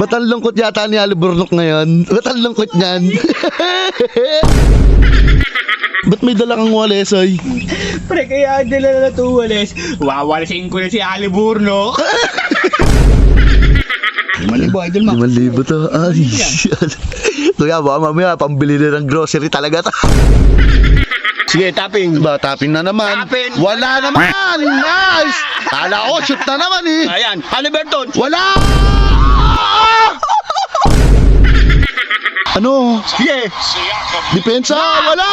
Ba't ang lungkot yata ni Aliburnok ngayon? Ba't ang lungkot niyan? Ba't may dala kang wales, ay? Pre, kaya dala na ito walis. Wawalisin ko na si Aliburno. 5,000 idol mo. 5,000 to. Ay, Kuya, baka mamaya pambili na ng grocery talaga to. Sige, tapping. Ba, tapping na naman. Tapping. Wala naman. Nice. Kala ko, shoot na naman eh. Ayan, Haliburton. Wala! Ano? Sige. Depensa! Wala!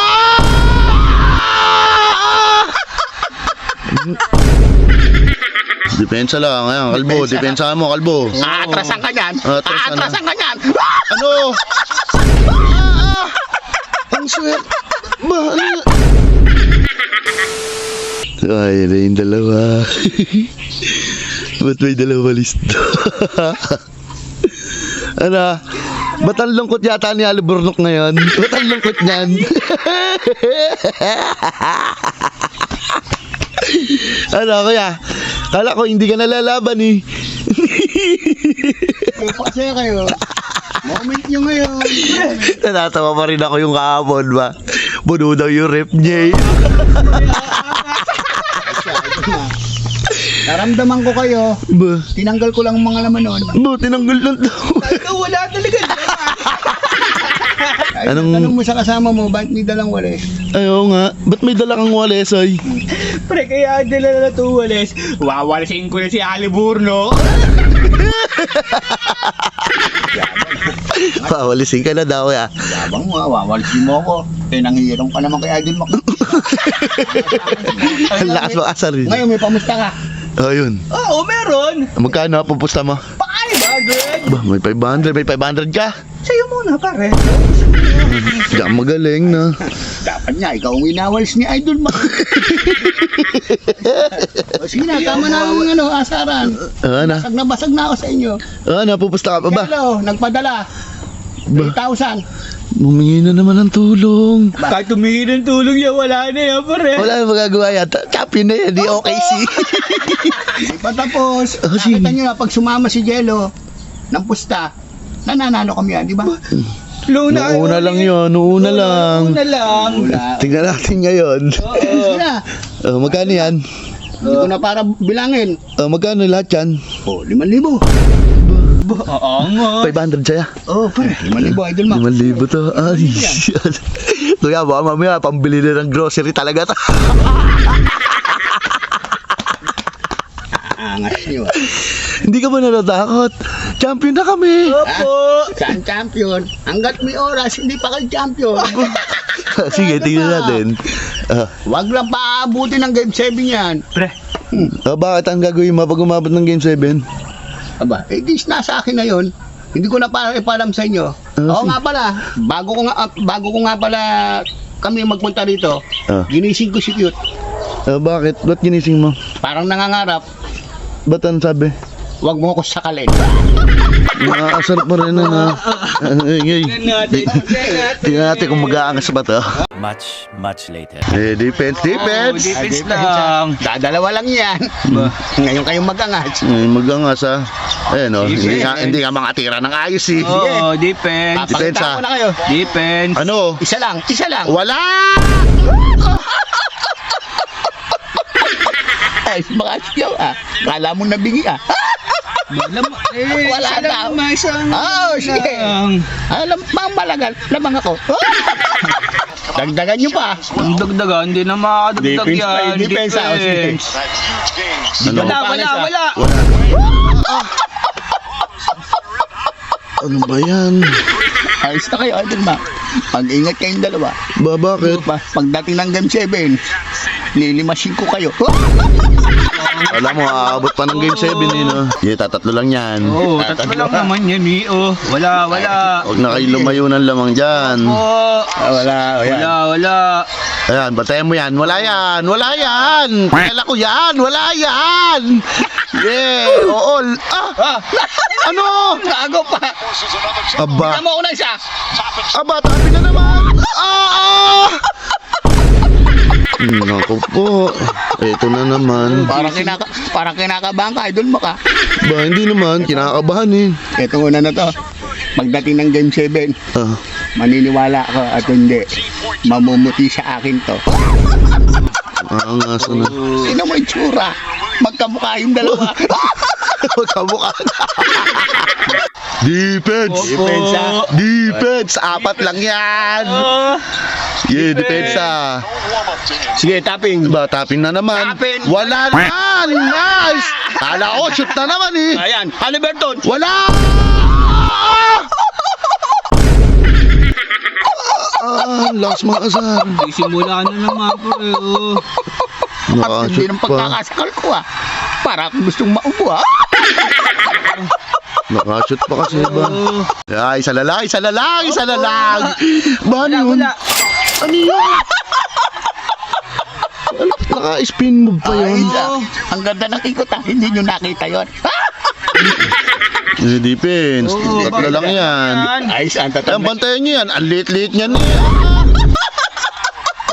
Depensa lang. Ayan, kalbo. Depensa mo, kalbo. Aatrasan ka niyan. Aatrasan na. Aatrasan ka niyan. Ano? Ang swerte. Ba, ano? Ay, na yung dalawa. Ba't may dalawa listo? Ano? Ba't ang lungkot yata ni Aliburnok ngayon? Ba't ang lungkot niyan? Ano, kuya? Kala ko hindi ka nalalaban eh. Pasaya kayo. Moment nyo ngayon. Natatawa pa rin ako yung kahapon ba? Buno daw yung rep niya eh. Naramdaman ko kayo. Ba? Tinanggal ko lang ang mga laman nun. Ba, tinanggol lang daw. Ikaw wala talaga. Anong- Tanong mo sa kasama mo, bakit may dalang walis? Ayaw nga. Ba't may dala kang wales ay? Pre, kaya dala na ito walis. Wawalisin ko na si Aliburno. Pawalisin ka na daw ya. Yabang mo, wawalisin mo ako. Eh, nanghihirong ka naman kay Idol Mac. Ang lakas mo asar rin. Ngayon, may pamusta ka. Oh, yun. Oo, meron. Magkano pupusta mo? 500. Ba, may 500. May 500 ka? Sa'yo muna, pare. Diyan magaling na. Dapat niya, ikaw ang winawalis ni Idol Mac. O, sige na, tama na ang asaran. Ano? Basag na ako sa inyo. Ano, pupusta ka pa ba? Hello, nagpadala. Ba? 3,000. Humingi na naman ng tulong. Kahit tumingi ng tulong niya, wala na yan, pare. Wala na magagawa yan. Champion na yan. Di okay si. Di pa tapos. Oh, sige. Nakita nyo na, pag sumama si Jello ng pusta, nananalo kami yan, di ba? Nuuna lang yun. Nuuna lang. Una lang. Wala. Tingnan natin ngayon. Sige na. Magkano yan? Hindi ko na para bilangin. Magkano lahat yan? Oh, 5,000. Oo nga. 500 siya. Oh, 5,000 Idol Mac. 5,000 to. Ay, Kuya, baka mamaya pambili na ng grocery talaga to. Angas nyo. Hindi ka ba natatakot? Champion na kami. Opo. Saan champion? Hanggat may oras, hindi pa kayo champion. Sige, tingnan natin. Wag lang paabuti ng Game 7 yan. Pre. Bakit ang gagawin mo pag umabot ng Game 7? Aba, eh dis nasa akin na yun. Hindi ko na ipalam sa inyo. Oo nga pala, bago ko nga pala kami magpunta rito, ginising ko si Cute. Bakit? Ba't ginising mo? Parang nangangarap, Ba't ang sabi? wag mo ako sakalin. Nakakasarap mo rin na. Tingnan natin kung mag-aangas ba to. Much later. Defense. Defense lang. Dadalawa lang yan. Ngayon kayong magangas. Mag-aangas ha. Ayan o, hindi ka makatira ng ayos eh. Oo, defense. Papakita ko na kayo. Defense. Ano? Isa lang. Wala! Ay, mga siyaw ah. Kala mo nabingi ah. Wala na. Oh, sige. Alam, malagal. Lamang ako. Dagdagan nyo pa. Ang dagdagan, hindi na makakadagdag Defense pa, yan. defense ah, sige. Ano? Wala. Ano ba yan? Ayos na kayo, Idol Mac. Pag-ingat kayong dalawa. Bakit? Pagdating ng Game 7, lilimasin ko kayo. Alam mo, aabot pa ng Game 7 eh, no? Tatatlo lang yan. Oo, tatlo lang naman yan eh. Oh, wala. Huwag na kayo lumayo ng lamang dyan. Oo. Wala. Wala. Ayan, batayan mo yan. Wala yan! Kala ko yan! Wala yan! Yeah! Oo! Ano? Gago pa. Aba! Tama ko na isa. Aba, tabi na naman! Naku po. Ito na naman. Parang kinakabahan ka, idol mo ka. Ba, hindi naman. Kinakabahan eh. Ito una na to. Pagdating ng Game 7, Ah, maniniwala ako at hindi. Mamumuti sa akin to. angas na. Sino mo itsura? Magkamukha yung dalawa. Magkamukha. Defense! Depensa. Defense! Apat lang yan! Yeah, depensa. Sige, tapping. Diba, tapping na naman. Tapping. Wala naman! Nice! Kala ko, shoot na naman eh. Ayan, Haliburton. Wala! Last mga asar. Simula na naman po eh. Hindi Nakashoot ng pa. pagkakasakal ko ah. Para akong gustong maupo ah. Nakashoot pa kasi ba? Ay, isa na lang, isa na lang, isa na lang. Ba, ano yun? Ano yun? Naka-spin move pa yun. Ang ganda ng ikot ah. Hindi nyo nakita yun. Defense. Tatlo lang yan. Ayos, ang Ang tatanda. bantayan nyo yan. Ang liit-liit niyan eh.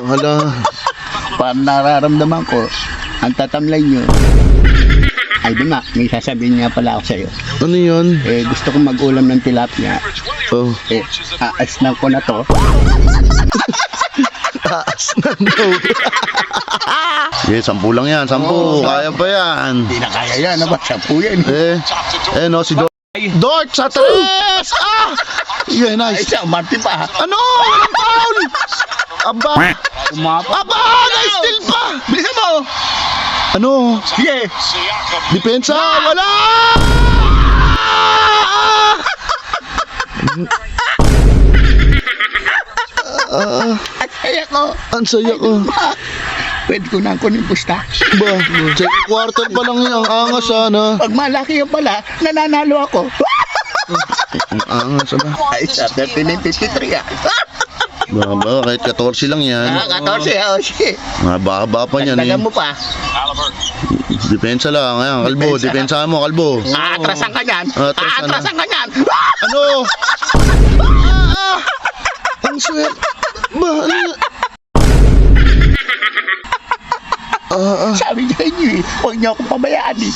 Hala. Parang nararamdaman ko, ang tatamlay nyo. Ay, di nga, may sasabihin nga pala ako sa'yo. Ano yun? Eh, gusto kong mag-ulam ng tilapia. Oh. Eh, aasnan ko na to. Taas na daw. Yeah, 10 lang yan. 10. Kaya pa yan. Hindi na kaya yan, ano ba? Sampu yan. No, si Dort. Dort sa 3! Ah! Yeah, Ay, nice. siya, umarte pa. Ano? Walang foul! Aba! Aba! Na-steal pa! Bilisan mo! Ano? Sige! Depensa! Wala! At kaya ko, Ang saya ko. pwede ko na kunin pusta. Ba, second quarter pa lang yan. Ang angas sana. Pag malaki yung pala, nananalo ako. Ang angas sana. Ay, sa 13.53 ah. Ba, kahit 14 lang yan. 14 ah, sige. Mahaba pa niyan eh. Dagdagan mo pa. Depensa lang. Ayan, kalbo. Depensa mo, kalbo. Aatrasan ka niyan. Aatrasan na. Aatrasan ka niyan. Ano? Ang sweet. Ba, ano yan? Sabi niya inyo eh, huwag niyo akong pabayaan eh.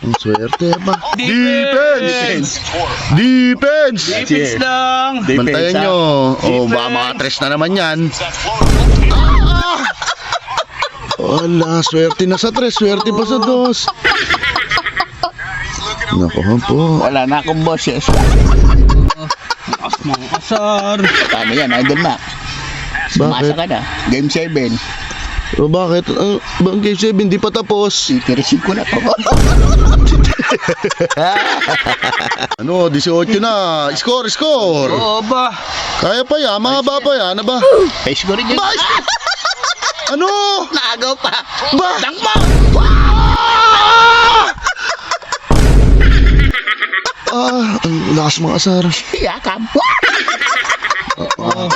Ang swerte ba? Defense! Defense! Defense lang. Bantayan nyo. O, baka makatres na naman yan. Wala, swerte na sa 3, swerte pa sa 2. Naku po. Wala na akong boses. Mga kasar. Paano yan, idol na? Sumasa Bakit? ka na. Game 7. O bakit? Bang game 7, di pa tapos. Titirisin ko na to. Ano, 18 na. Score, score. Oo ba? Kaya pa yan, mahaba pa yan. Ano ba? Face ko rin yun. Ba? Ano? Naagaw pa. Ba? Dang mo! Ang lakas mga asar. Yakap.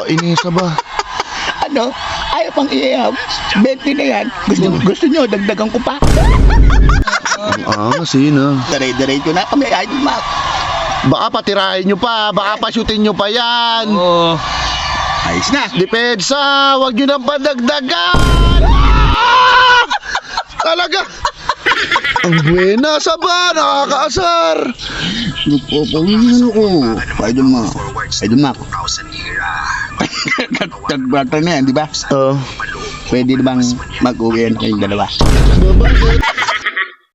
Inisa ba? Ano? Ayaw pang iiyaw. 20 na yan. Gusto nyo, dagdagan ko pa. Ang angas eh, no? Dire-diretso na kami, idol Mac. Baka patirahin nyo pa, baka pa-shootin nyo pa yan. Oo. Ayos na. Depensa, wag nyo nang padagdagan! Talaga! Ang buena sa ba, nakakaasar! Ano ko? Idol Mac. Idol Mac. Tagbata na yan, di ba? Oh, Pwede na bang mag-uwi na kayong dalawa? bakit?